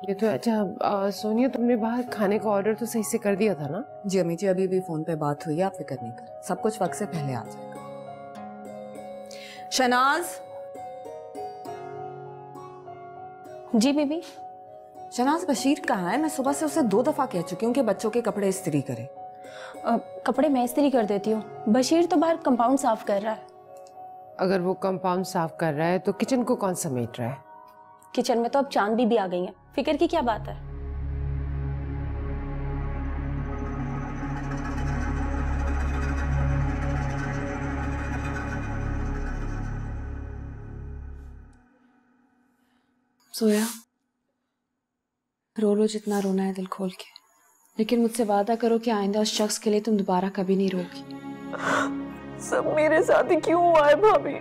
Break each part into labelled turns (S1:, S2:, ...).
S1: ये तो अच्छा सोनिया, तुमने बाहर खाने का ऑर्डर तो सही से कर दिया था ना?
S2: जी अम्मी जी, अभी भी फोन पे बात हुई है, आप फिक्र नहीं करें, सब कुछ वक्त से पहले आ जाएगा। शनाज।
S3: जी बीबी।
S2: शनाज, बशीर कहाँ है? मैं सुबह से उसे 2 दफा कह चुकी हूँ कि बच्चों के कपड़े इस्त्री करे।
S3: कपड़े मैं इस्त्री कर देती हूँ, बशीर तो बाहर कंपाउंड साफ कर रहा है।
S1: अगर वो कंपाउंड साफ कर रहा है तो किचन को कौन समेट रहा है?
S3: किचन में तो अब चांद बीबी आ गई है, फिक्र की क्या बात है?
S2: सोया, रो लो जितना रोना है दिल खोल के, लेकिन मुझसे वादा करो कि आइंदा उस शख्स के लिए तुम दोबारा कभी नहीं रोगी।
S4: सब मेरे साथ ही क्यों हुआ है भाभी?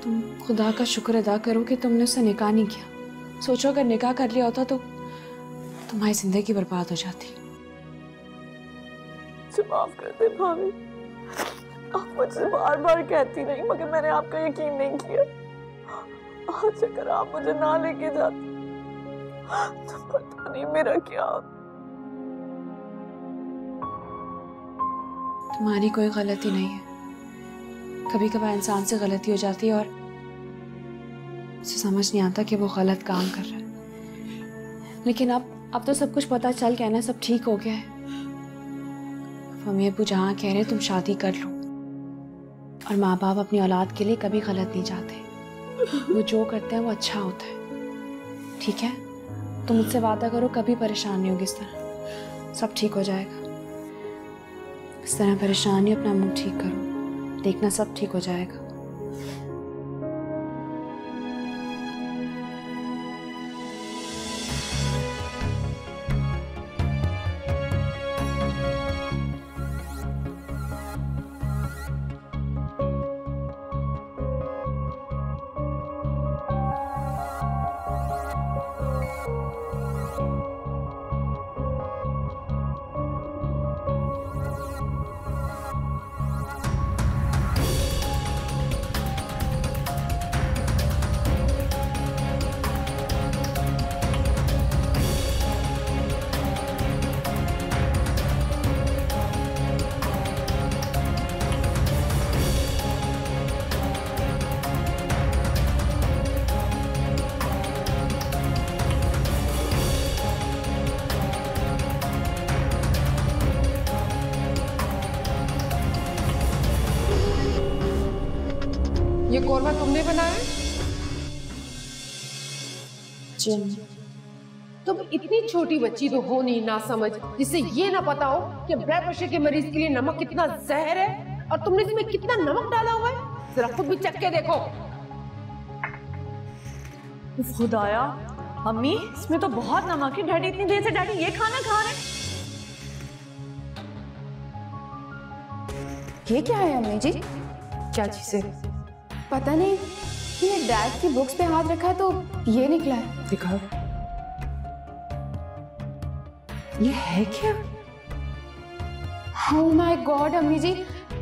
S2: तुम खुदा का शुक्र अदा करो कि तुमने उससे निकाह नहीं किया। सोचो अगर निकाह कर लिया होता तो तुम्हारी जिंदगी बर्बाद हो जाती।
S4: मुझे माफ कर दे भाभी, आप मुझसे बार बार कहती नहीं मगर मैंने आपका यकीन नहीं किया। आज अगर आप मुझे ना लेके जाते तो पता नहीं मेरा क्या।
S2: तुम्हारी कोई गलती नहीं है, कभी कभार इंसान से गलती हो जाती है और उसे समझ नहीं आता कि वो गलत काम कर रहा है। लेकिन अब तो सब कुछ पता चल गया ना, सब ठीक हो गया है। मम्मी अबू जहाँ कह रहे तुम शादी कर लो, और माँ बाप अपनी औलाद के लिए कभी गलत नहीं चाहते, वो जो करते हैं वो अच्छा होता है। ठीक है, तुम मुझसे वादा करो कभी परेशान नहीं होगी इस तरह, सब ठीक हो जाएगा। इस तरह परेशान नहीं, अपना मुंह ठीक करो, देखना सब ठीक हो जाएगा।
S1: ये कोरमा तुमने बनाया?
S2: जी।
S1: तुम इतनी छोटी बच्ची तो हो नहीं ना समझ, जिससे ये ना पता हो कि ब्लड प्रेशर के मरीज के लिए नमक कितना जहर है और तुमने इसमें कितना नमक डाला हुआ है। जरा खुद भी चख के देखो।
S4: खुदाया अम्मी, इसमें तो बहुत नमक है। डैडी इतनी देर से डैडी ये खाना खा रहे हैं।
S5: ये क्या है अम्मी जी?
S1: क्या चीज है?
S5: पता नहीं, ये डैड की बुक्स पे हाथ रखा है तो ये निकला है।
S1: दिखाओ, ये है क्या?
S5: ओह माय गॉड अम्मी जी,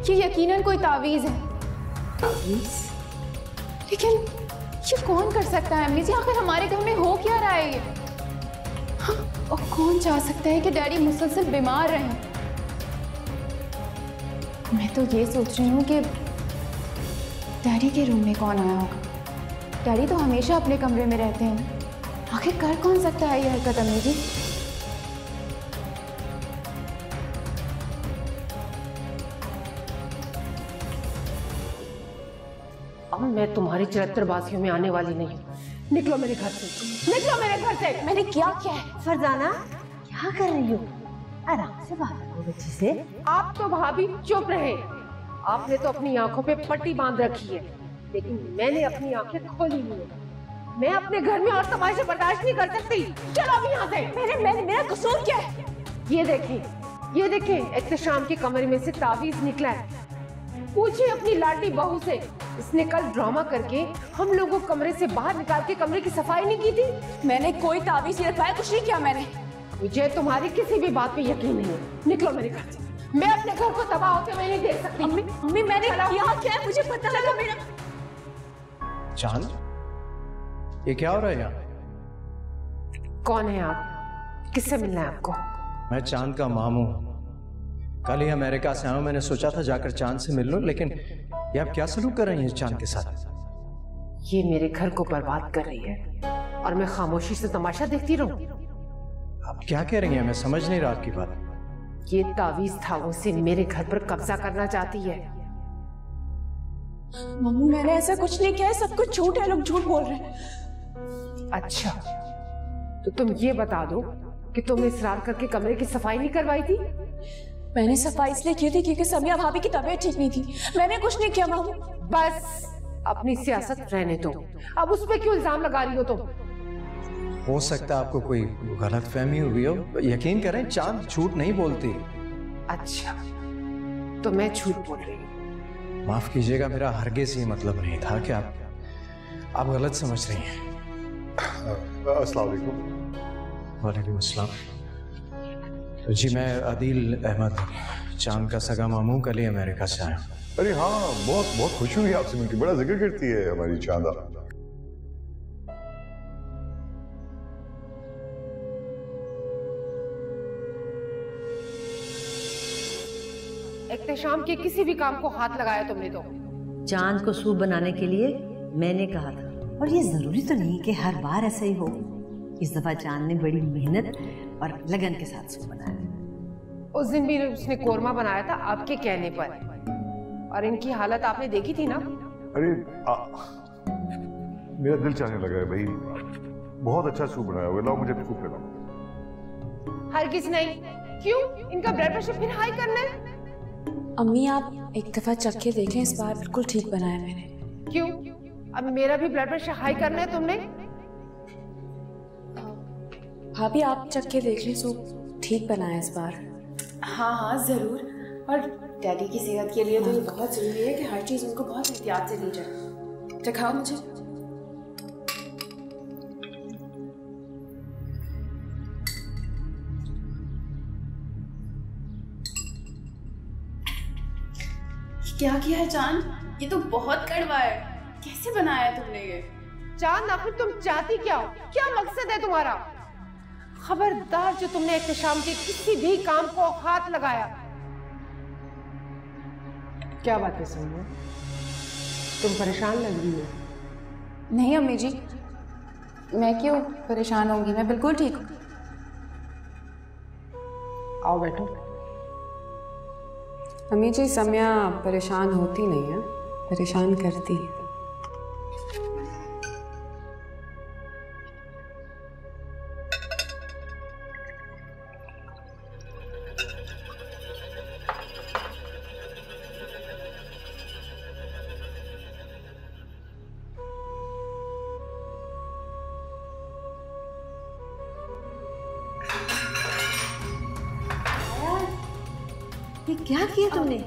S5: ये यकीनन कोई तावीज है।
S1: तावीज?
S5: लेकिन ये कौन कर सकता है अम्मी जी? आखिर हमारे घर में हो क्या रहा है ये? हाँ, और कौन चाह सकता है कि डैडी मुसलसल बीमार रहें? मैं तो ये सोच रही हूँ कि डैडी के रूम में कौन आया होगा। डैडी तो हमेशा अपने कमरे में रहते हैं, आखिर कर कौन सकता है ये हरकत अम्मी जी?
S1: अब मैं तुम्हारी चरित्रबाजियों में आने वाली नहीं हूँ। निकलो मेरे घर से, निकलो मेरे घर से।
S3: मैंने क्या किया है?
S6: फरजाना क्या कर रही हो? आराम से बात करो बच्ची से।
S1: आप तो भाभी चुप रहे। आपने तो अपनी आंखों पे पट्टी बांध रखी है, लेकिन मैंने अपनी आंखें खोली नहीं है। मैं अपने घर में और तमाशे बर्दाश्त नहीं कर सकती। चलो अब यहाँ से।
S3: मेरा कसूर क्या है?
S1: ये देखें, ये देखें, एहतशाम के कमरे में से तावीज निकला है। पूछिए अपनी लाडली बहू से, इसने कल ड्रामा करके हम लोगों को कमरे से बाहर निकाल के कमरे की सफाई नहीं की थी।
S3: मैंने कोई तावीज नहीं रखवाया, कुछ नहीं किया मैंने।
S1: मुझे तुम्हारी किसी भी बात पे यकीन नहीं है। निकलो मेरे घर से। मैं अपने घर को तबाह होते हुए नहीं देख सकती।
S3: मम्मी, मैंने क्या है मुझे पता लगा। मेरा
S7: चांद, ये क्या हो रहा है यहाँ?
S1: कौन है आप? किससे मिलना है आपको?
S7: मैं चांद का मामू। कल ही अमेरिका से आया हूं। मैंने सोचा था जाकर चांद से मिल लूं, लेकिन ये आप क्या सलूक कर रही हैं चांद के साथ?
S1: ये मेरे घर को बर्बाद कर रही है और मैं खामोशी से तमाशा देखती रहूं?
S7: आप क्या कह रही हैं? मैं समझ नहीं रहा आपकी बात।
S1: ये तावीज धागों से मेरे घर पर कब्जा करना चाहती है।
S3: मम्मी मैंने ऐसा कुछ नहीं किया है, सब कुछ झूठ है, लोग झूठ बोल रहे हैं।
S1: अच्छा, तो तुम ये बता दो कि तुमने इसरार करके कमरे की सफाई नहीं करवाई थी?
S3: मैंने सफाई इसलिए की थी क्योंकि समिया भाभी की तबीयत ठीक नहीं थी। मैंने कुछ नहीं किया मम्मी।
S1: बस अपनी सियासत रहने दो, अब उस पे क्यों इल्जाम लगा रही हो तुम?
S7: हो सकता है आपको कोई गलत फहमी हुई हो। यकीन करें, चांद झूठ नहीं बोलती।
S1: अच्छा, तो मैं झूठ बोल रही हूँ।
S7: माफ कीजिएगा, मेरा हरगिज़ ये मतलब नहीं था कि आप गलत समझ रही हैं।
S8: अस्सलाम वालेकुम।
S7: वालेकुम अस्सलाम। तो जी, मैं आदिल अहमद, चांद का सगा मामू, कल ही अमेरिका से आया।
S8: अरे हाँ, बहुत बहुत खुशी हुई आपसे मिलकर। बड़ा जिक्र करती है हमारी चांदा।
S1: एहतशाम के किसी भी काम को हाथ लगाया तुमने तो?
S6: चांद को सूप बनाने के लिए मैंने कहा था, और ये जरूरी तो नहीं कि हर बार ऐसा ही हो। इस दफा चांद ने बड़ी मेहनत और लगन के साथ सूप बनाया।
S1: उस दिन भी उसने कोरमा बनाया था आपके कहने पर, और इनकी हालत आपने देखी थी ना?
S8: अरे मेरा दिल चाहने लगा है भाई, बहुत अच्छा सूप बनाया हुआ। लाओ मुझे सूप पिलाओ।
S1: हरगिज़ नहीं। क्यों? इनका ब्लड प्रेशर फिर हाई करना है?
S2: अम्मी आप एक दफा चख के देखें, इस बार बिल्कुल ठीक बनाया मैंने।
S1: क्यों? अब मेरा भी ब्लड प्रेशर हाई करना है तुमने?
S2: भाभी आप चख के देख लें, सूप ठीक बनाया इस बार।
S5: हाँ हाँ ज़रूर। और डैडी की सेहत के लिए तो ये बहुत ज़रूरी है कि हर चीज़ उनको बहुत एहतियात से दी जाए। चखाओ मुझे। क्या किया है चांद? ये तो बहुत कड़वा है। कैसे बनाया है तुमने ये?
S1: चांद, आखिर तुम चाहती क्या हो? क्या मकसद है तुम्हारा? खबरदार जो तुमने एहतशाम के किसी भी काम को हाथ लगाया। क्या बात है सोनिया, तुम परेशान लग रही हो?
S5: नहीं अम्मी जी, मैं क्यों परेशान होंगी, मैं बिल्कुल ठीक हूँ।
S1: आओ बैठो।
S2: अम्मी जी, समिया परेशान होती नहीं है, परेशान करती है।
S6: ये क्या किया तुमने?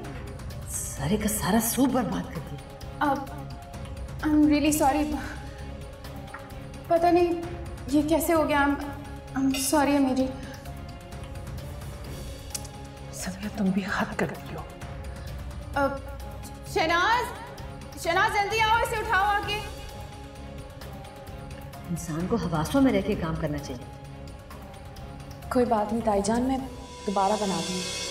S6: सारे का सारा सूप बर्बाद कर दिया।
S5: अब आई एम रियली सॉरी। पता नहीं ये कैसे हो गया। आई एम सॉरी अम्मी जी।
S1: समिया, तुम भी हद करती हो।
S5: शहनाज, शहनाज जल्दी आओ, इसे उठाओ आके।
S6: इंसान को हवासों में रह के काम करना चाहिए।
S2: कोई बात नहीं ताईजान, मैं दोबारा बना दूंगी।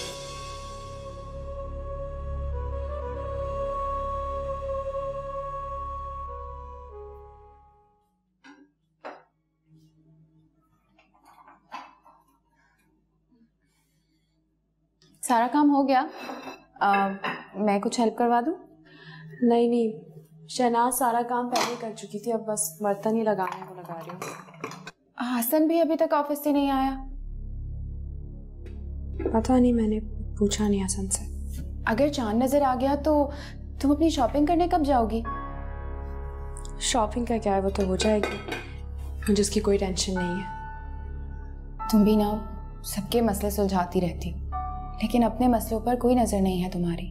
S5: सारा काम हो गया। मैं कुछ हेल्प करवा दूँ?
S2: नहीं नहीं, शहनाज सारा काम पहले कर चुकी थी, अब बस बर्तन ही लगाने को लगा रही हूँ।
S5: हसन भी अभी तक ऑफिस से नहीं आया।
S2: पता नहीं, मैंने पूछा नहीं हसन से।
S5: अगर चांद नजर आ गया तो तुम अपनी शॉपिंग करने कब जाओगी?
S2: शॉपिंग का क्या है, वो तो हो जाएगी, मुझे उसकी कोई टेंशन नहीं है।
S5: तुम भी ना सबके मसले सुलझाती रहती, लेकिन अपने मसलों पर कोई नजर नहीं है तुम्हारी।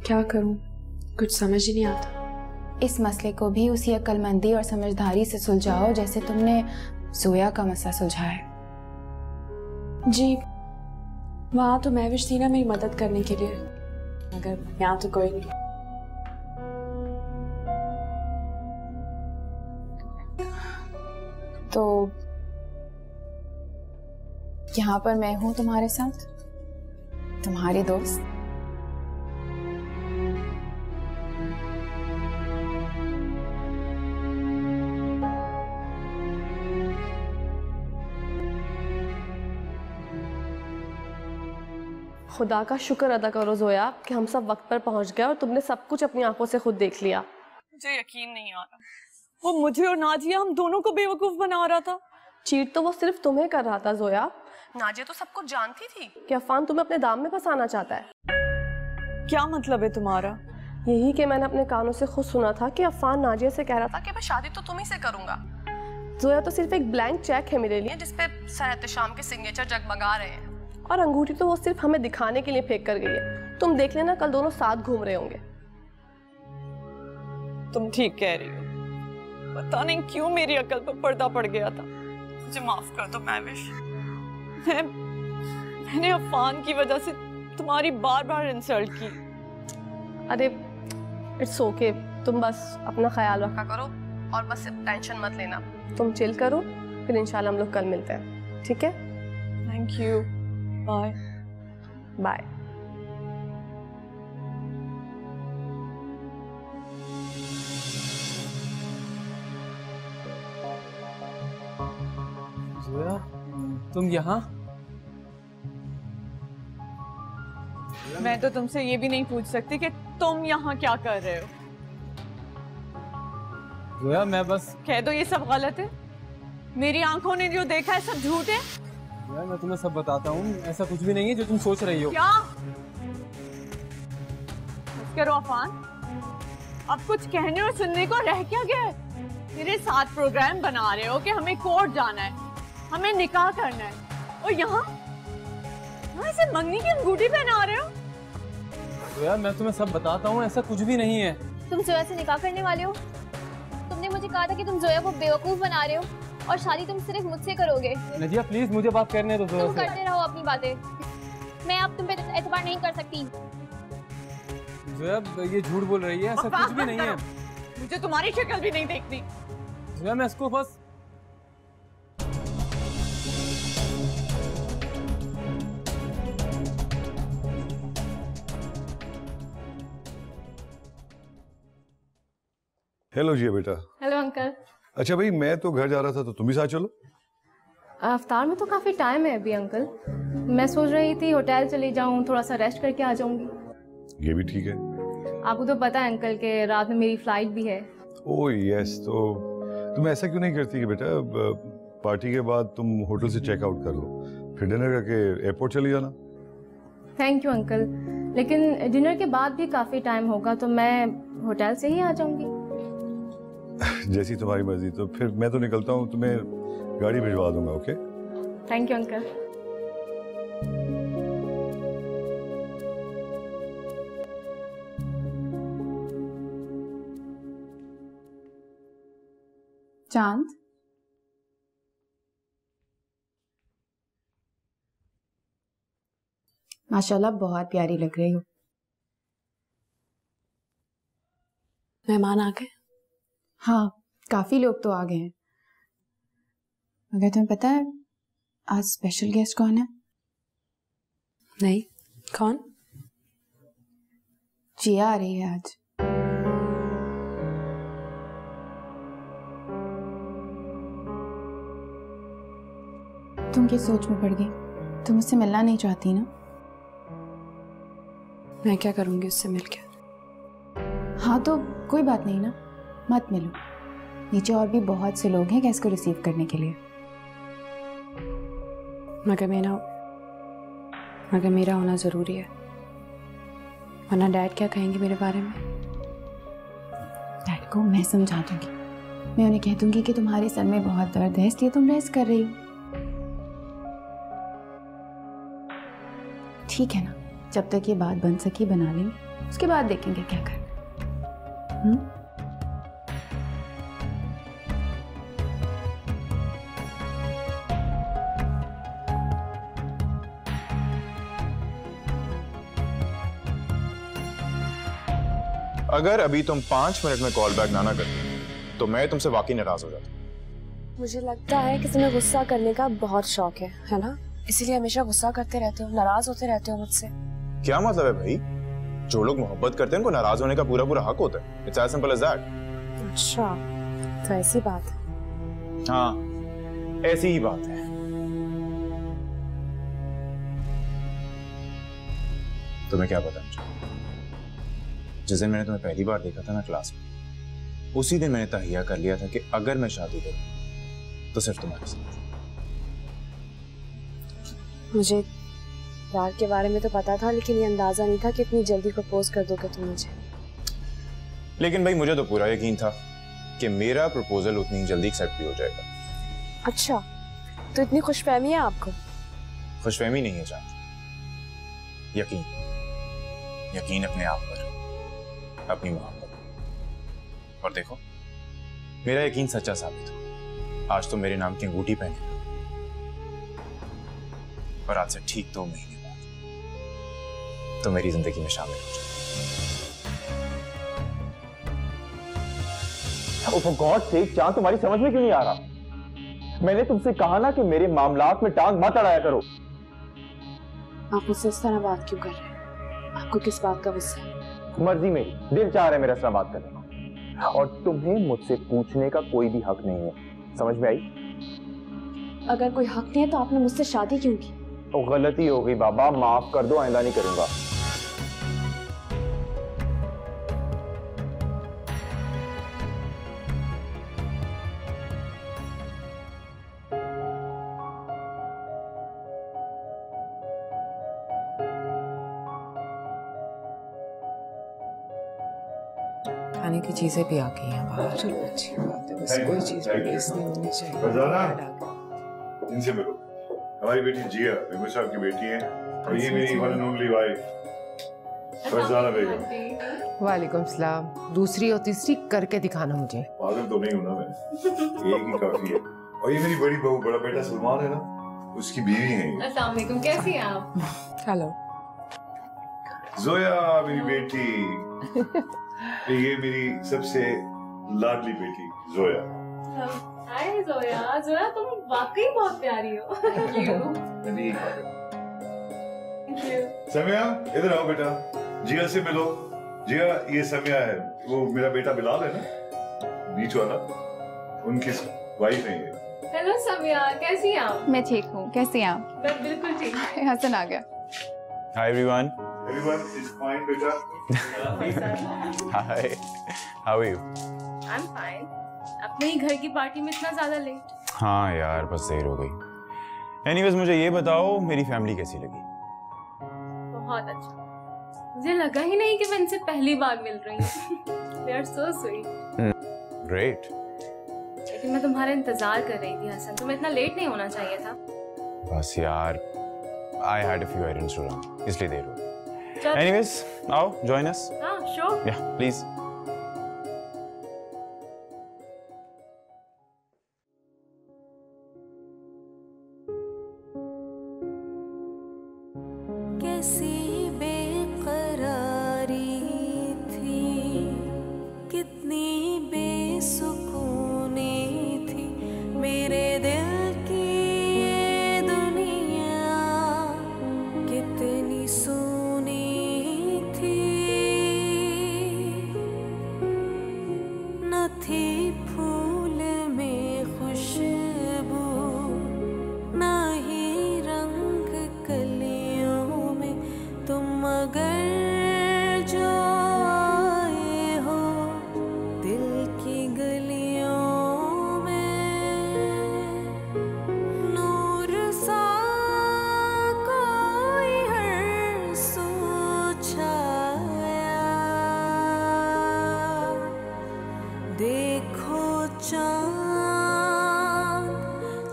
S2: क्या करूं, कुछ समझ ही नहीं आता।
S5: इस मसले को भी उसी अक्लमंदी और समझदारी से सुलझाओ जैसे तुमने जोया का मसला सुलझाया।
S2: जी, वहां तो महविश थी ना मेरी मदद करने के लिए, मगर यहाँ तो कोई नहीं।
S5: तो यहाँ पर मैं हूं तुम्हारे साथ, तुम्हारी दोस्त।
S9: खुदा का शुक्र अदा करो जोया कि हम सब वक्त पर पहुंच गए और तुमने सब कुछ अपनी आंखों से खुद देख लिया।
S4: मुझे यकीन नहीं आ रहा, वो मुझे और नाजिया हम दोनों को बेवकूफ बना रहा था।
S9: चीट तो वो सिर्फ तुम्हें कर रहा था जोया। नाजिया तो सब कुछ जानती थी कि अफान तुम्हें अपने दाम में फंसाना चाहता है।
S4: क्या मतलब है तुम्हारा?
S9: यही कि मैंने अपने कानों से खुद सुना था कि अफान नाजिया से कह रहा था कि मैं शादी तो तुम ही से करूंगा। जोया तो सिर्फ एक ब्लैंक चेक है मेरे लिए जिसपे सर एहतशाम के सिग्नेचर जगमगा रहे हैं, और अंगूठी तो वो सिर्फ हमें दिखाने के लिए फेंक कर गई है। तुम देख लेना, कल दोनों साथ घूम रहे होंगे।
S4: तुम ठीक कह रही हो, पता नहीं क्यों मेरी अकल पर पर्दा पड़ गया था। मुझे माफ कर दो महविश, मैंने अफान की वजह से तुम्हारी बार बार इंसल्ट की।
S9: अरे इट्स ओके, तुम बस अपना ख्याल रखा करो और बस टेंशन मत लेना। तुम चिल करो, फिर इंशाल्लाह हम लोग कल मिलते हैं, ठीक है?
S4: Thank you, bye
S9: bye.
S10: Zoya, तुम यहाँ?
S4: मैं तो तुमसे ये भी नहीं पूछ सकती कि तुम यहाँ क्या कर रहे हो।
S10: जोया, मैं बस
S4: कह दो ये सब गलत है। मेरी आंखों ने जो देखा है सब झूठ है।
S10: जोया, मैं तुम्हें सब बताता हूँ, ऐसा कुछ भी नहीं है जो तुम सोच रही हो।
S4: क्या? करो अफान, अब कुछ कहने और सुनने को रह क्या गया है? मेरे साथ प्रोग्राम बना रहे हो कि हमें कोर्ट जाना है, हमें निकाह करना है, और यहाँ ऐसे मंगनी की अंगूठी पहना रहे हो।
S10: जोया, मैं तुम्हें सब बताता हूँ, ऐसा कुछ भी नहीं है।
S11: तुम जोया से निकाह करने वाले हो? तुमने मुझे कहा था कि तुम जोया को बेवकूफ बना रहे हो और शादी तुम सिर्फ मुझसे करोगे।
S10: नदिया प्लीज मुझे बात करने दो।
S11: तुम करते रहो अपनी बातें, मैं अब तुम पे एतबार नहीं कर सकती।
S10: जोया, ये झूठ बोल रही है, ऐसा कुछ भी नहीं है।
S4: मुझे तुम्हारी शक्ल भी नहीं देखनी।
S10: जोया, मैं इसको बस
S8: हेलो जी बेटा।
S1: Hello uncle.
S8: अच्छा भाई, मैं तो घर जा रहा था तो तुम भी साथ चलो।
S1: अफ्तार में तो काफी टाइम है अभी अंकल। मैं सोच रही थी होटल चली जाऊं, थोड़ा सा रेस्ट करके आ जाऊंगी।
S8: ये भी ठीक है।
S1: आपको तो पता है अंकल के रात में मेरी फ्लाइट भी है।
S8: ओह यस, तो तुम ऐसा क्यों नहीं करती कि बेटा पार्टी के बाद तुम होटल से चेकआउट कर लो, फिर डिनर करके एयरपोर्ट चली जाना।
S1: थैंक यू अंकल, लेकिन डिनर के बाद भी काफी टाइम होगा तो मैं होटल से ही आ जाऊंगी।
S8: जैसी तुम्हारी मर्जी। तो फिर मैं तो निकलता हूँ, तुम्हें गाड़ी भिजवा दूंगा। Okay,
S1: thank you uncle.
S5: चांद, माशाल्लाह बहुत प्यारी लग रही हो।
S2: मेहमान आ गए?
S5: हाँ, काफी लोग तो आ गए हैं। मगर तुम्हें पता है आज स्पेशल गेस्ट कौन है?
S2: नहीं, कौन?
S5: जिया आ रही है आज। तुम किस सोच में पड़ गई? तुम उससे मिलना नहीं चाहती ना?
S2: मैं क्या करूंगी उससे मिलकर?
S5: हाँ तो कोई बात नहीं ना, मत मिलो। नीचे और भी बहुत से लोग हैं गैस को रिसीव करने के लिए।
S2: मगर मेरा होना जरूरी है, वरना डैड क्या कहेंगे मेरे बारे में?
S5: डैड को मैं समझा दूंगी। मैं उन्हें कह दूंगी कि तुम्हारे सर में बहुत दर्द है इसलिए तुम रेस्ट कर रही हो। ठीक है ना, जब तक ये बात बन सकी बना लेंगे, उसके बाद देखेंगे क्या करना।
S12: अगर अभी तुम 5 मिनट में कॉल बैक ना करती तो मैं तुमसे वाकई नाराज हो जाता।
S2: मुझे लगता है कि तुम्हें गुस्सा करने का बहुत शौक है ना? इसीलिए हमेशा गुस्सा करते रहते हो, नाराज होते रहते हो मुझसे।
S12: क्या मतलब है भाई? जो लोग मोहब्बत करते हैं उनको नाराज होने का पूरा पूरा हक होता है। It's as simple as that.
S2: अच्छा, तो ऐसी बात है।
S12: हाँ, ऐसी ही बात है। तुम्हें क्या पता मुझे? जिस दिन मैंने तुम्हें पहली बार देखा था ना क्लास में, उसी दिन मैंने तहिया कर लिया था कि अगर मैं शादी करूं तो सिर्फ तुम्हारे साथ।
S2: मुझे प्यार के बारे में तो पता था, लेकिन ये अंदाजा नहीं था कि इतनी जल्दी प्रपोज कर दोगे तुम मुझे।
S12: लेकिन भाई मुझे तो पूरा यकीन था कि मेरा प्रपोजल उतनी जल्दी एक्सेप्ट भी हो जाएगा।
S2: अच्छा, तो इतनी खुशफहमी है आपको?
S12: खुशफहमी नहीं है जान, यकीन। यकीन अपने आप पर, अपनी मोहब्बत। और देखो, मेरा यकीन सच्चा साबित हो। आज तो मेरे नाम की अंगूठी पहने और आज से ठीक 2 महीने बाद तो मेरी जिंदगी में शामिल हो जाए।
S13: Oh, for God's sake, चांद तुम्हारी समझ में क्यों नहीं आ रहा? मैंने तुमसे कहा ना कि मेरे मामलात में टांग मत अड़ाया करो।
S2: आप मुझसे इस तरह बात क्यों कर रहे हैं? आपको किस बात का गुस्सा है?
S13: मर्जी मेरी, दिल चाह रहा है मेरा इस तरह बात करने का, और तुम्हें मुझसे पूछने का कोई भी हक नहीं है। समझ में आई?
S2: अगर कोई हक नहीं है तो आपने मुझसे शादी क्यों की?
S13: तो गलती हो गई बाबा, माफ कर दो, आइंदा नहीं करूंगा।
S14: खाने की चीजें भी आ गई हैं बाहर। चलो अच्छी बात है, बस कोई चीज भी वेस्ट नहीं होनी चाहिए।
S8: इनसे मिलो। हमारी बेटी जिया मेमू साहब की बेटी है, और ये मेरी one and only wife Farzana Begum.
S1: वालेकुम सलाम। दूसरी और तीसरी करके दिखाना मुझे।
S8: पागल तो नहीं हूं ना मैं, एक ही काफी है। और ये मेरी बड़ी बहू, बड़ा बेटा सलमान है ना, उसकी बीवी है।
S11: अस्सलाम वालेकुम, कैसी हैं आप?
S14: हेलो
S8: जोया मेरी बेटी। ये मेरी सबसे लाडली बेटी जोया।
S11: हाय जोया। जोया तुम वाकई बहुत प्यारी हो। Thank you.
S8: सम्या इधर आओ बेटा, जिया से मिलो। जिया ये सम्या है, वो मेरा बेटा बिलाल है ना, बीच वाला, उनकी वाइफ है ये।
S11: हेलो सम्या, कैसी हैं आप?
S5: मैं ठीक हूँ, कैसी हैं आप?
S11: मैं बिल्कुल ठीक।
S5: हसन आ गया।
S12: Hi everyone.
S8: Everyone is fine, बेटा।
S12: Hi, how are you?
S11: I am fine. अपने ही घर की पार्टी में इतना ज्यादा लेट?
S12: हाँ यार, बस देर हो गई। एनीवेज मुझे ये बताओ, मेरी फैमिली कैसी लगी?
S11: बहुत अच्छा। मुझे लगा ही नहीं कि मैं इनसे पहली बार मिल रही हूँ। They are so sweet.
S12: Great.
S11: लेकिन मैं तुम्हारा इंतजार कर रही थी हसन, तुम्हें इतना लेट नहीं होना चाहिए था।
S12: बस यार, I had a few errands to run, इसलिए देर हो गई। Anyways, आओ, join us.
S11: हाँ, sure.
S12: Yeah, please.
S4: कैसी बेकरारी थी, कितनी बेसुकूनी थी मेरे दिल की ये दुनिया, कितनी सुनी थी। न थी फूल में खुशबू, न ही रंग कलियों में, तुम अगर जो आए हो दिल की गलियों में, नूर सा कोई हर सू छाया, देखो चांद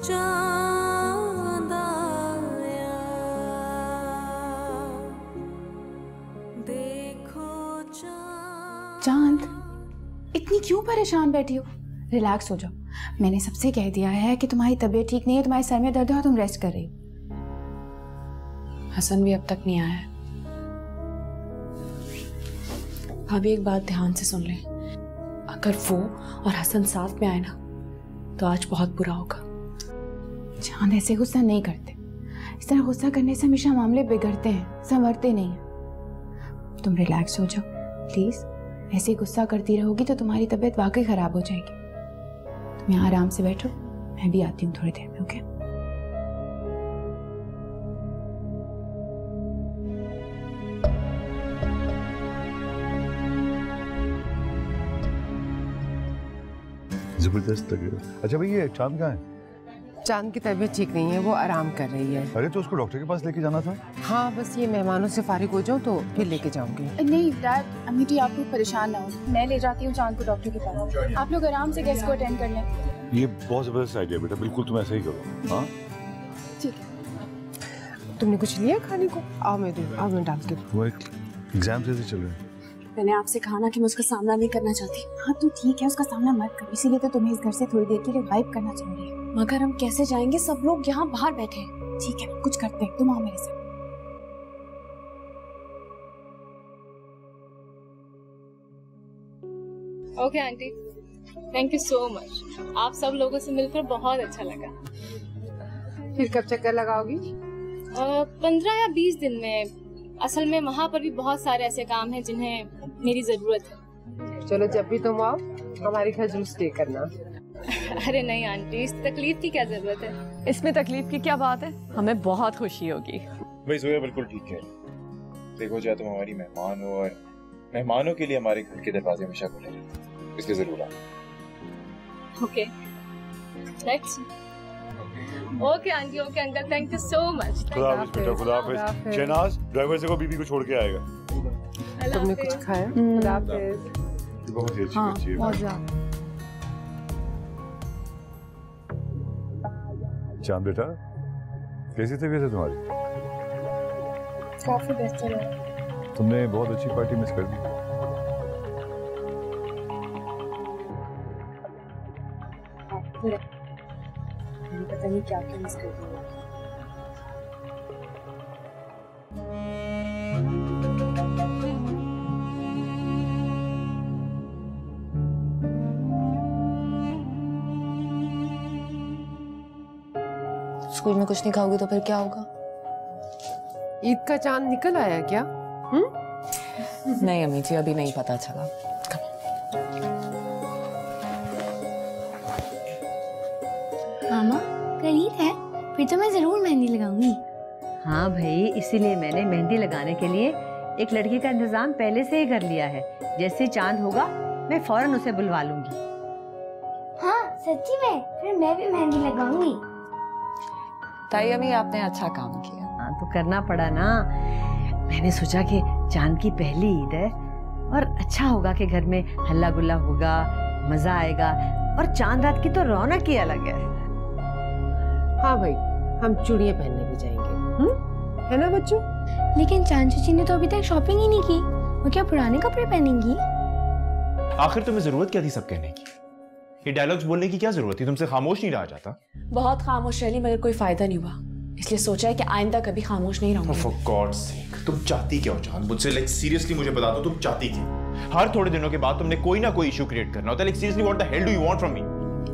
S4: चांद आया, देखो
S5: चांद, इतनी क्यों परेशान बैठी हो? रिलैक्स हो जाओ। मैंने सबसे कह दिया है कि तुम्हारी तबीयत ठीक नहीं है, तुम्हारे सर में दर्द है और तुम रेस्ट कर रही हो।
S2: हसन भी अब तक नहीं आया है। भाभी एक बात ध्यान से सुन लें, अगर वो और हसन साथ में आए ना तो आज बहुत बुरा होगा।
S5: चांद ऐसे गुस्सा नहीं करते। इस तरह गुस्सा करने से हमेशा मामले बिगड़ते हैं, संवरते नहीं हैं। तुम रिलैक्स हो जाओ प्लीज। ऐसे ही गुस्सा करती रहोगी तो तुम्हारी तबीयत वाकई खराब हो जाएगी। तुम यहाँ आराम से बैठो, मैं भी आती हूँ थोड़ी देर में। ओके?
S8: जबरदस्त लग रहा है। अच्छा भाई, ये चांद कहाँ है?
S1: चांद की तबीयत ठीक नहीं है, वो आराम कर रही है।
S8: अरे तो उसको डॉक्टर के पास लेके जाना था।
S1: हाँ, बस ये मेहमानों से फारिग हो जाऊँ तो फिर लेके जाऊंगी।
S5: नहीं डैड, अम्मी जी आप लोग परेशान ना हो, मैं ले जाती हूँ चांद को डॉक्टर के पास। आप लोग आराम से गेस्ट को अटेंड कर लें।
S8: ये बहुत जबरदस्त आइडिया बेटा, बिल्कुल तुम ऐसे ही करो। हाँ
S5: ठीक है।
S1: तुमने कुछ लिया खाने को? आओ मैं दूँ, आओ मैं डाल के।
S8: वो एग्जाम कैसे चल रहे हैं?
S2: मैंने आपसे कहा ना कि मैं उसका सामना नहीं करना चाहती।
S5: हाँ तो ठीक है, उसका सामना मत कर, इसीलिए तो तुम्हें इस घर से थोड़ी देर के लिए गायब करना जरूरी है।
S2: मगर हम कैसे जाएंगे? सब लोग यहाँ बाहर बैठे हैं।
S5: ठीक है, कुछ करते हैं, तुम आओ मेरे साथ।
S15: Okay aunty, thank you so much. आप सब लोगों से मिलकर बहुत अच्छा लगा।
S1: फिर कब चक्कर लगाओगी?
S15: 15 या 20 दिन में। असल में वहाँ पर भी बहुत सारे ऐसे काम हैं जिन्हें मेरी जरूरत है।
S1: चलो, जब भी तुम आओ हमारे घर जरूर स्टे करना।
S15: अरे नहीं आंटी, इस तकलीफ की क्या जरूरत है?
S9: इसमें तकलीफ की क्या बात है? हमें बहुत खुशी होगी।
S12: भाई जोया बिल्कुल ठीक है। देखो, चाहे तुम हमारी मेहमान हो और मेहमानों के लिए हमारे घर के दरवाजे हमेशा खुले रहते, इसलिए जरूर आओ।
S15: Okay, let's. Okay aunty, okay uncle, thank you so much.
S8: खुदा हाफिज़ बेटा, खुदा हाफिज़। शहनाज, ड्राइवर से को बीबी को छोड़ के आएगा।
S1: तुमने कुछ खाया? खुदा हाफिज़।
S8: बहुत ही अच्छी बच्ची है।
S9: बहुत ज्यादा।
S8: चांद बेटा, कैसी तबीयत है तुम्हारी?
S15: काफी बेहतर है।
S8: तुमने बहुत अच्छी पार्टी मिस कर दी।
S2: पता नहीं क्या क्या मिस कर दिया।
S14: स्कूल में कुछ नहीं खाओगी तो फिर क्या होगा?
S1: ईद का चांद निकल आया क्या?
S14: नहीं अम्मी जी, अभी नहीं पता चला।
S16: मामा, कल ईद है, फिर तो मैं जरूर मेहंदी लगाऊंगी।
S6: हाँ भाई, इसीलिए मैंने मेहंदी लगाने के लिए एक लड़की का इंतजाम पहले से ही कर लिया है। जैसे चांद होगा मैं फौरन उसे बुलवा लूंगी।
S16: हाँ सच्ची में, फिर मैं भी मेहंदी लगाऊंगी।
S14: ताई अम्मी, आपने अच्छा काम किया।
S6: हाँ तो करना पड़ा ना। मैंने सोचा कि चांद की पहली ईद है और अच्छा होगा कि घर में हल्ला गुल्ला होगा, मजा आएगा। और चांद रात की तो रौनक ही अलग है।
S1: हाँ भाई, हम चूड़ियां पहनने भी जाएंगे, है ना बच्चों?
S16: लेकिन चांद चाची ने तो अभी तक शॉपिंग ही नहीं की, वो क्या पुराने कपड़े पहनेंगी?
S12: आखिर तुम्हें जरूरत क्या थी सब कहने की? ये डायलॉग्स बोलने की क्या जरूरत थी? तुमसे खामोश नहीं रहा जाता?
S2: बहुत खामोश रही मगर कोई फायदा नहीं हुआ, इसलिए सोचा है कि आइंदा कभी खामोश नहीं रहूंगी।
S12: For God's sake, तुम चाहती क्या हो चांद? मुझसे लाइक सीरियसली मुझे बता दो, तुम चाहती क्या? हर थोड़े दिनों के बाद तुमने कोई ना कोई इशू क्रिएट करना होता है। Like seriously what the hell do you want from me?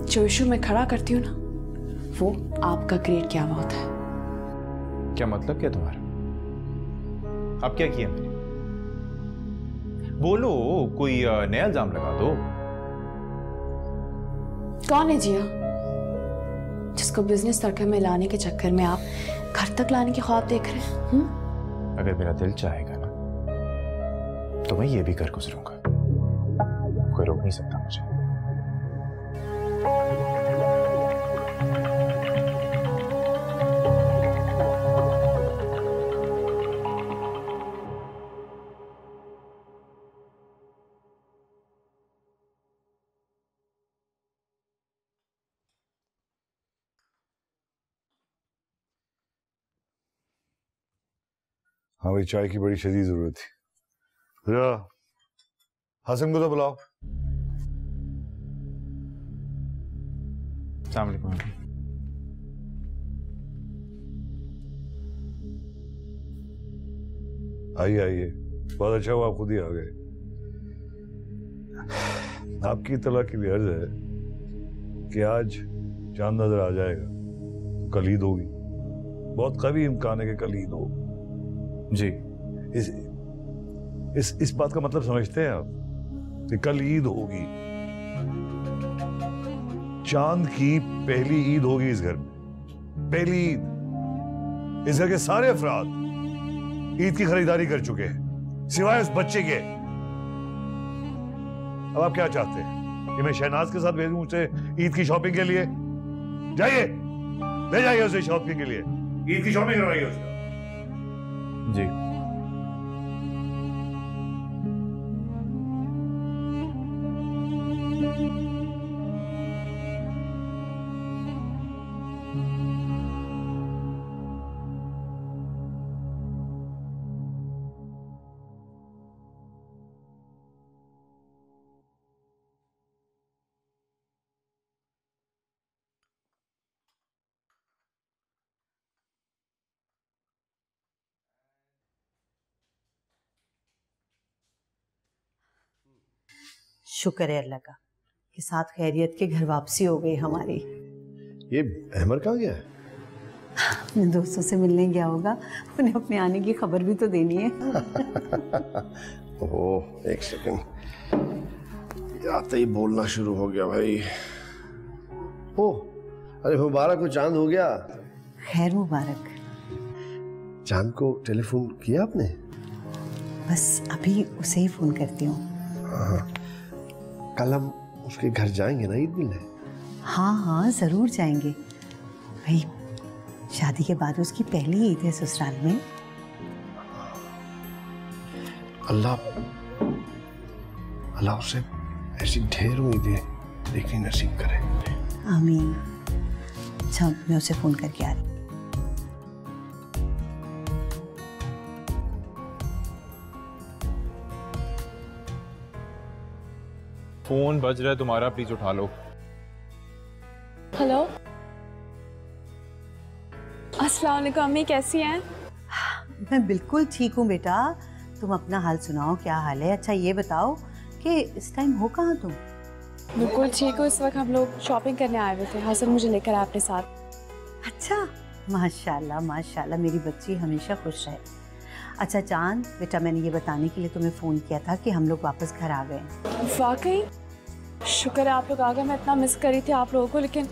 S2: जो इशू मैं खड़ा करती हूँ ना, वो आपका क्रिएट किया हुआ होता है।
S12: क्या मतलब क्या तुम्हारा? अब क्या किया मैंने? बोलो, कोई नया इल्जाम लगा दो।
S2: कौन है जिया जिसको बिजनेस सर्कल में लाने के चक्कर में आप घर तक लाने के ख्वाब देख रहे हैं?
S12: अगर मेरा दिल चाहेगा ना तो मैं ये भी कर गुजरूंगा, कोई रोक नहीं सकता मुझे।
S8: हाँ भाई, चाय की बड़ी शदीद जरूरत थी। जरा हसन को तो बुलाओ।
S12: अस्सलाम वालेकुम।
S8: आइए आइए, बहुत अच्छा हुआ आप खुद ही आ गए। आपकी इत्तला की भी अर्ज है कि आज
S17: चांद नजर आ जाएगा, कल ईद होगी। बहुत कभी इम्कान है कि कल ईद हो।
S12: जी।
S17: इस बात का मतलब समझते हैं आप कि कल ईद होगी, चांद की पहली ईद होगी इस घर में, पहली ईद। इस घर के सारे अफराद ईद की खरीदारी कर चुके हैं सिवाय उस बच्चे के। अब आप क्या चाहते हैं कि मैं शहनाज के साथ भेजूं उसे ईद की शॉपिंग के लिए? जाइए, ले जाइए उसे शॉपिंग के लिए, ईद की शॉपिंग करवाइए उसका।
S12: जी।
S6: शुक्र है अल्लाह का कि साथ खैरियत के घर वापसी हो गई हमारी।
S18: ये अहमर कहाँ गया है?
S6: अपने दोस्तों से मिलने गया होगा, उन्हें अपने आने की खबर भी तो देनी है।
S18: ओह, एक सेकंड, आते ही बोलना शुरू हो गया भाई। ओह, अरे मुबारक हो, चांद हो गया।
S6: खैर मुबारक।
S18: चांद को टेलीफोन किया आपने?
S6: बस अभी उसे ही फोन करती हूँ।
S18: हाँ, कल हम उसके घर जाएंगे ना ईद मिलने?
S6: हाँ हाँ जरूर जाएंगे भाई, शादी के बाद उसकी पहली ईद है ससुराल में।
S18: अल्लाह उसे ऐसी ढेर उम्मीदें देखनी नसीब करे।
S6: आमीन। अच्छा, मैं उसे फोन करके आ रही।
S12: फोन बज रहा है तुम्हारा, प्लीज उठा लो।
S2: हेलो, अस्सलाम वालेकुम अम्मी, कैसी हैं?
S6: मैं बिल्कुल ठीक हूँ बेटा, तुम अपना हाल सुनाओ, क्या हाल है? अच्छा ये बताओ कि इस टाइम हो कहाँ तुम?
S2: बिल्कुल ठीक हूँ, इस वक्त हम लोग शॉपिंग करने आए हुए थे, हसन मुझे लेकर आया अपने साथ।
S6: अच्छा, माशाल्लाह माशाल्लाह, मेरी बच्ची हमेशा खुश रहे। अच्छा चांद बेटा, मैंने ये बताने के लिए तुम्हें फ़ोन किया था कि हम लोग वापस घर आ गए।
S2: वाकई शुक्र है आप लोग आ गए, मैं इतना मिस कर रही थी आप लोगों को। लेकिन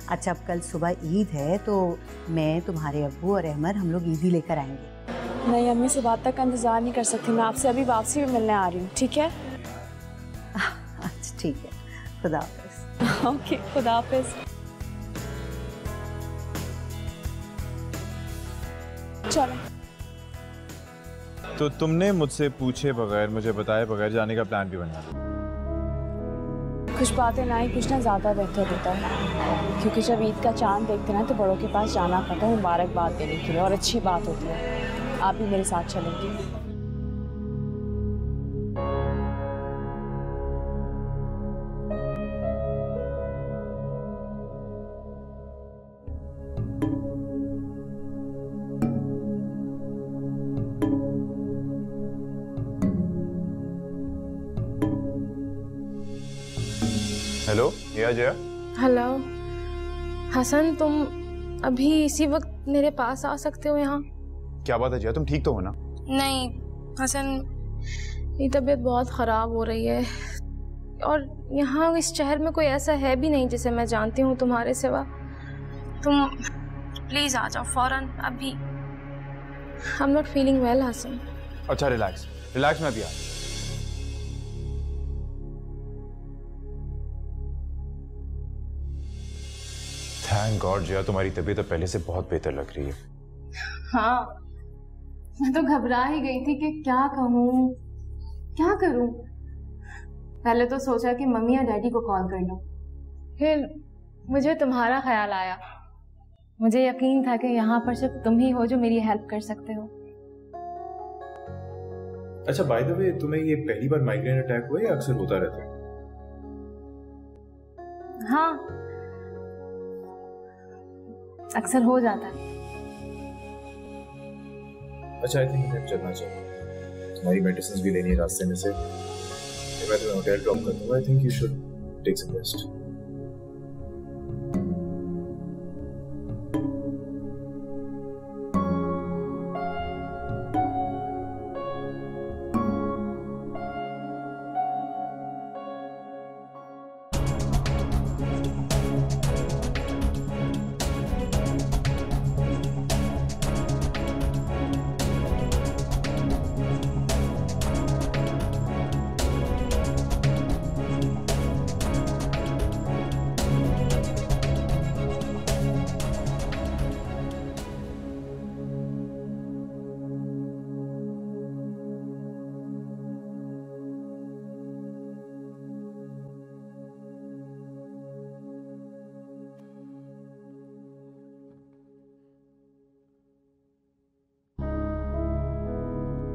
S6: अच्छा, अब कल सुबह ईद है तो मैं, तुम्हारे अब्बू और अहमर हम लोग ईदी लेकर आएंगे।
S2: नहीं अम्मी, से बात तक का इंतज़ार नहीं कर सकती, मैं आपसे अभी वापसी में मिलने आ रही हूँ, ठीक है?
S6: अच्छा ठीक है, खुदा हाफिज़।
S2: ओके, खुदा हाफिज़। चलो।
S12: तो तुमने मुझसे पूछे बगैर, मुझे बताए बगैर जाने का प्लान भी बना लिया?
S2: कुछ बातें ना ही पूछना ज़्यादा बेहतर होता है, क्योंकि जब ईद का चांद देखते हैं तो बड़ों के पास जाना पड़ता है मुबारकबाद देने के लिए, और अच्छी बात होती है। आप भी मेरे साथ चलेंगे?
S12: हेलो, ये अजय।
S9: हेलो हसन, तुम अभी इसी वक्त मेरे पास आ सकते हो यहाँ?
S12: क्या बात है जया, तुम ठीक तो हो ना?
S9: नहीं हसन, मेरी तबीयत बहुत ख़राब हो रही है, और यहाँ इस शहर में कोई ऐसा है भी नहीं जिसे मैं जानती हूँ तुम्हारे सिवा। तुम प्लीज़ आ जाओ फ़ौरन अभी। I am not feeling well Hasan.
S12: अच्छा रिलैक्स रिलैक्स, मैं अभी आ। थैंक गॉड जया, तुम्हारी तबीयत तो पहले से बहुत बेहतर लग रही है।
S9: हाँ, मैं तो घबरा ही गई थी कि क्या कहूँ क्या करूँ। पहले तो सोचा कि मम्मी या डैडी को कॉल कर लूँ, फिर मुझे तुम्हारा ख्याल आया। मुझे यकीन था कि यहाँ पर सिर्फ तुम ही हो जो मेरी हेल्प कर सकते हो।
S12: अच्छा बाय द वे, तुम्हें ये पहली बार माइग्रेन अटैक हुआ या अक्सर होता रहता है?
S9: हाँ, अक्सर हो जाता है।
S12: अच्छा, आई थिंक मुझे चलना चाहिए, तुम्हारी मेडिसिन भी लेनी है रास्ते में से। मैं तुम्हें होटल ड्रॉप करता हूँ। I think you should take some rest.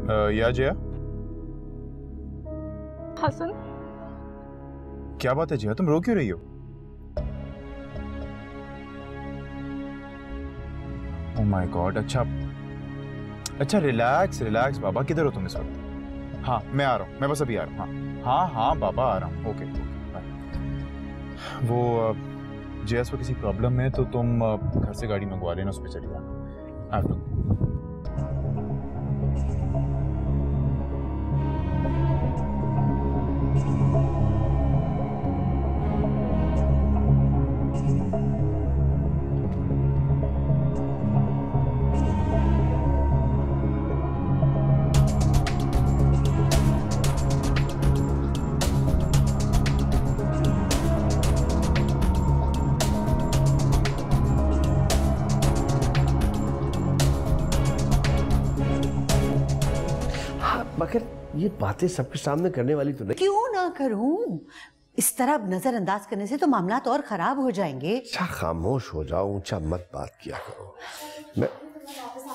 S12: या जया?
S9: हसन,
S12: क्या बात है जया, तुम रो क्यों रही हो? Oh my God. अच्छा रिलैक्स रिलैक्स बाबा। किधर हो तुम इस वक्त? हाँ मैं आ रहा हूँ, मैं बस अभी आ रहा हूँ। हाँ बाबा आ रहा हूँ। ओके वो जया को किसी प्रॉब्लम में, तो तुम घर से गाड़ी मंगवा लेना, उस पर चली जाना।
S18: मगर ये बातें सबके सामने करने वाली तो नहीं।
S6: क्यों ना करूं? इस तरह नजरअंदाज करने से तो मामला और खराब हो जाएंगे।
S18: अच्छा खामोश हो जाओ, ऊंचा मत बात किया करो। मैं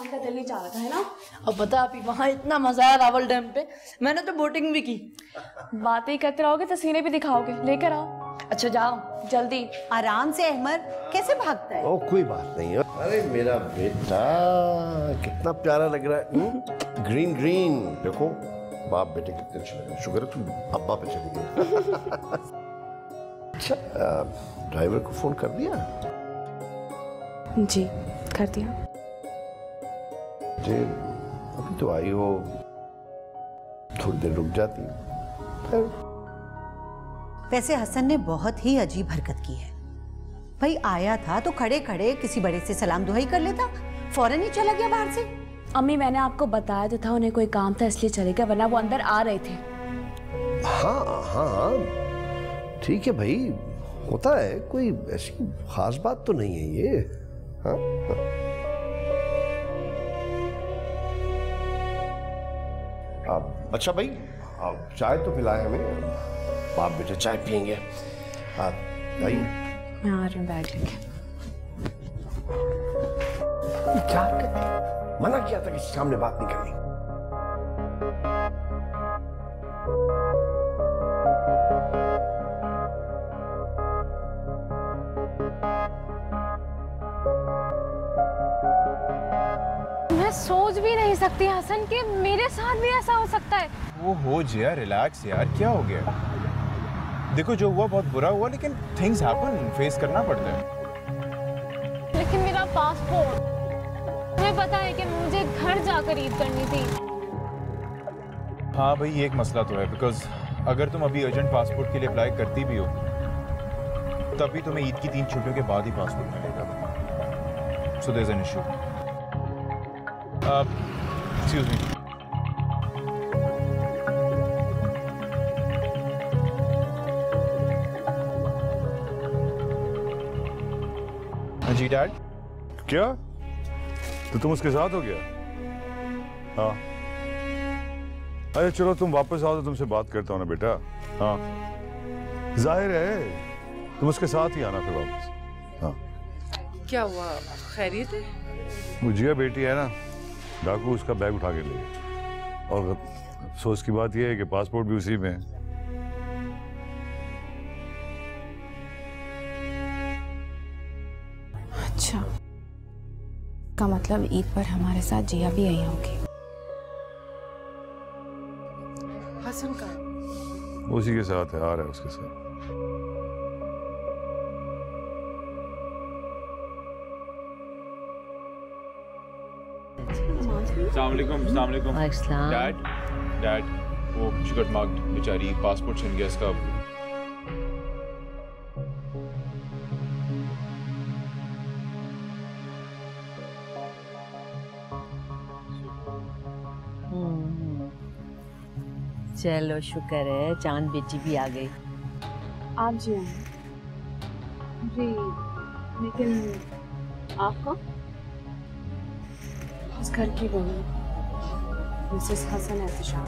S3: का दिल नहीं चाह रहा था, है ना? अब पता है अभी वहाँ इतना मजा आया रावल डैम पे, मैंने तो बोटिंग भी की।
S2: बातें करते रहोगे, तस्वीरें भी दिखाओगे, लेकर आओ।
S3: अच्छा जाओ जल्दी।
S6: आराम से। अहमद कैसे भागता है?
S18: ओ कोई बात नहीं है। अरे मेरा बेटा कितना प्यारा लग रहा है। Green green. देखो बाप बेटे कितने अच्छे लग रहे हैं। शुक्र है तुम अब्बा पे चली गई। अच्छा ड्राइवर को फोन कर दिया?
S2: जी कर दिया।
S18: जी अभी तो आई हो, थोड़ी देर रुक जाती।
S6: वैसे हसन ने बहुत ही अजीब हरकत की है। भाई आया था तो खड़े खड़े किसी बड़े से सलाम दुआई कर लेता, फौरन ही चला गया बाहर से।
S2: अम्मी मैंने आपको बताया तो था उन्हें कोई काम था इसलिए चले गए, वरना वो अंदर आ रहे थे।
S18: हाँ ठीक है भाई, होता है, कोई ऐसी खास बात तो नहीं है ये। हाँ अच्छा भाई चाय तो पिलाए हमें, बाप बेटे चाय पियेंगे। भाई
S2: मैं आ रही हूँ बैग लेके।
S18: क्या मना किया था किसी सामने बात नहीं करनी।
S15: मैं सोच भी नहीं सकती हसन कि मेरे साथ भी ऐसा हो सकता है।
S12: वो हो जया, रिलैक्स यार, क्या हो गया? देखो जो हुआ बहुत बुरा हुआ, लेकिन थिंग्स हैपन, फेस करना पड़ता है।
S15: लेकिन मेरा पासपोर्ट, तुम्हें पता है कि मुझे घर जाकर ईद करनी थी।
S12: हाँ भाई ये एक मसला तो है, बिकॉज अगर तुम अभी अर्जेंट पासपोर्ट के लिए अप्लाई करती भी हो तभी तुम्हें ईद की 3 छुट्टियों के बाद ही पासपोर्ट मिलेगा। So there is an issue. Excuse me. जी डैड।
S17: क्या तो तुम उसके साथ हो गया? हाँ अरे चलो तुम वापस आओ तो तुमसे बात करता हूँ ना बेटा। हाँ जाहिर है तुम उसके साथ ही आना फिर वापस। हाँ
S14: क्या हुआ, खैरियत है?
S17: वो जिया बेटी है ना, डाकू उसका बैग उठा के ले गए, और अफसोस की बात यह है कि पासपोर्ट भी उसी में है।
S5: अच्छा का मतलब ईद पर हमारे साथ जिया भी आई होगी।
S14: हसन का
S17: उसी के साथ है, आ रहा है उसके साथ।
S12: अस्सलाम। डैड वो टिकट मार्क्ड बेचारी, पासपोर्ट छिन गया इसका।
S6: चलो शुक्र है चांद बेटी भी आ गई।
S2: आप जी आए जी, लेकिन आपका इस घर की बहू मिसेस हसन एहतशाम।